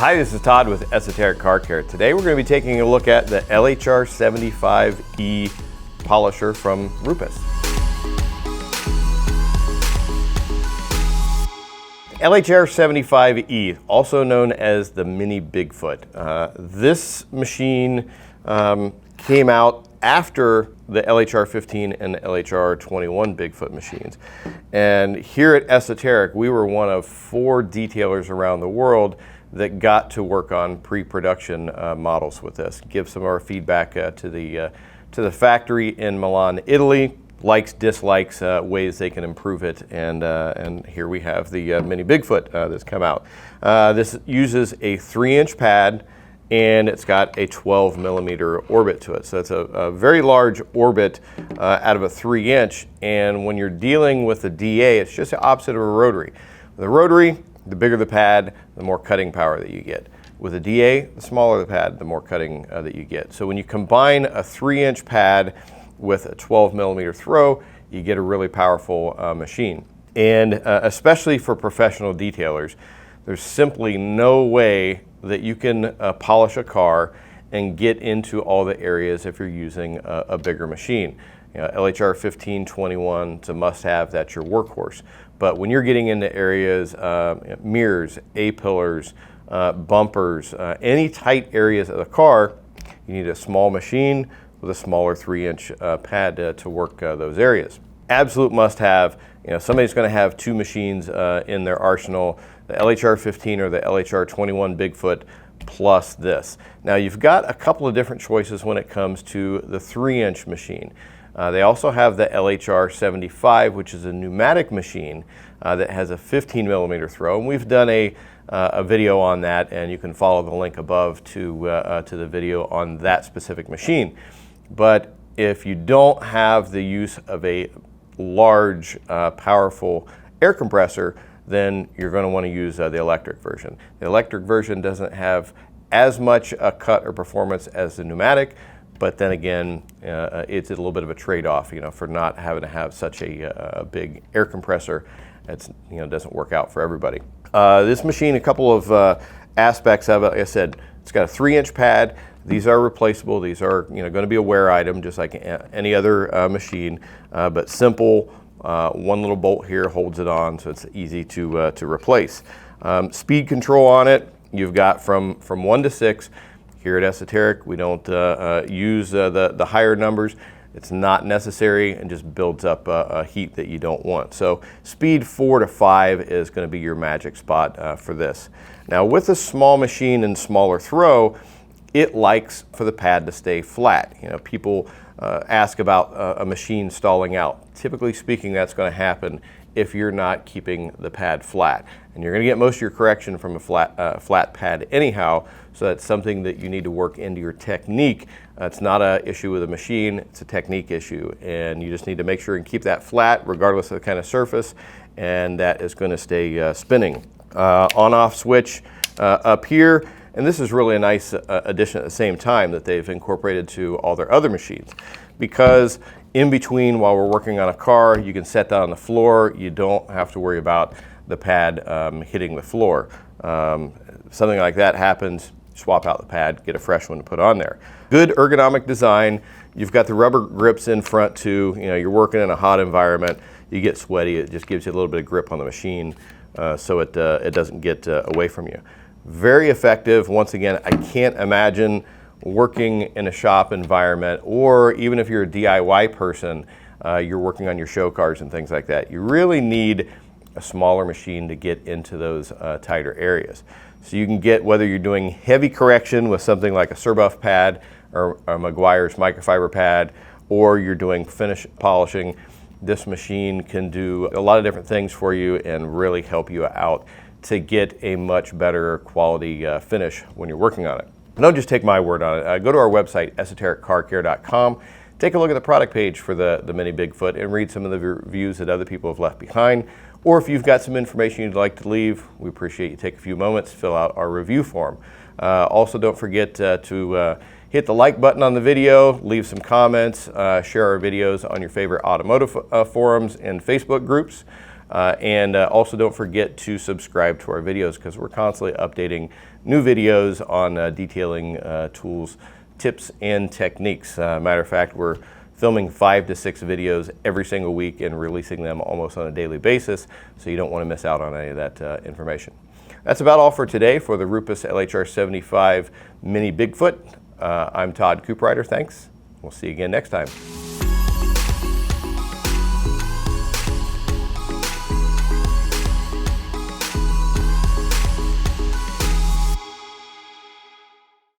Hi, this is Todd with ESOTERIC Car Care. Today we're going to be taking a look at the LHR75E polisher from RUPES. LHR75E, also known as the Mini Bigfoot. This machine came out after the LHR15 and the LHR21 Bigfoot machines. And here at ESOTERIC, we were one of 4 detailers around the world that got to work on pre-production models with this. Give some of our feedback to the factory in Milan, Italy. Likes, dislikes, ways they can improve it, and here we have the Mini Bigfoot that's come out. This uses a 3-inch pad, and it's got a 12-millimeter orbit to it. So it's a very large orbit out of a 3-inch, and when you're dealing with a DA, it's just the opposite of a rotary. With a rotary, the bigger the pad, the more cutting power that you get. With a DA, the smaller the pad, the more cutting that you get. So when you combine a 3-inch pad with a 12-millimeter throw, you get a really powerful machine. And especially for professional detailers, there's simply no way that you can polish a car and get into all the areas if you're using a bigger machine. You know, LHR15, 21, it's a must-have, that's your workhorse. But when you're getting into areas, mirrors, A-pillars, bumpers, any tight areas of the car, you need a small machine with a smaller 3-inch pad to work those areas. Absolute must-have. You know, somebody's going to have 2 machines in their arsenal, the LHR15 or the LHR21 Bigfoot plus this. Now you've got a couple of different choices when it comes to the 3-inch machine. They also have the LHR75, which is a pneumatic machine that has a 15-millimeter throw, and we've done a video on that, and you can follow the link above to the video on that specific machine. But if you don't have the use of a large, powerful air compressor, then you're going to want to use the electric version. The electric version doesn't have as much cut or performance as the pneumatic, but then again, it's a little bit of a trade-off, you know, for not having to have such a big air compressor. It's, you know, doesn't work out for everybody. This machine, a couple of aspects of it. Like I said, it's got a 3-inch pad. These are replaceable. These are, you know, going to be a wear item, just like any other machine, but simple. One little bolt here holds it on, so it's easy to replace. Speed control on it, you've got from 1 to 6. Here at ESOTERIC, we don't use the higher numbers. It's not necessary and just builds up a heat that you don't want. So speed 4 to 5 is going to be your magic spot for this. Now with a small machine and smaller throw, it likes for the pad to stay flat. You know, people ask about a machine stalling out. Typically speaking, that's going to happen if you're not keeping the pad flat. And you're going to get most of your correction from a flat pad anyhow, so that's something that you need to work into your technique. It's not an issue with a machine, it's a technique issue. And you just need to make sure and keep that flat regardless of the kind of surface, and that is going to stay spinning. On-off switch up here. And this is really a nice addition at the same time that they've incorporated to all their other machines, because in between, while we're working on a car, you can set that on the floor. You don't have to worry about the pad hitting the floor. Something like that happens, swap out the pad, get a fresh one to put on there. Good ergonomic design. You've got the rubber grips in front too. You know, you're working in a hot environment, you get sweaty, it just gives you a little bit of grip on the machine so it doesn't get away from you. Very effective. Once again, I can't imagine working in a shop environment, or even if you're a DIY person, you're working on your show cars and things like that. You really need a smaller machine to get into those tighter areas. So you can get, whether you're doing heavy correction with something like a Surbuff pad or a Meguiar's microfiber pad, or you're doing finish polishing, this machine can do a lot of different things for you and really help you out to get a much better quality finish when you're working on it. But don't just take my word on it. Go to our website, esotericcarcare.com. Take a look at the product page for the Mini Bigfoot and read some of the reviews that other people have left behind. Or if you've got some information you'd like to leave, we appreciate you take a few moments to fill out our review form. Also, don't forget to hit the like button on the video, leave some comments, share our videos on your favorite automotive forums and Facebook groups. And also don't forget to subscribe to our videos, because we're constantly updating new videos on detailing tools, tips, and techniques. Matter of fact, we're filming 5 to 6 videos every single week and releasing them almost on a daily basis, so you don't want to miss out on any of that information. That's about all for today for the RUPES LHR75 Mini Bigfoot. I'm Todd Cooprider. Thanks. We'll see you again next time.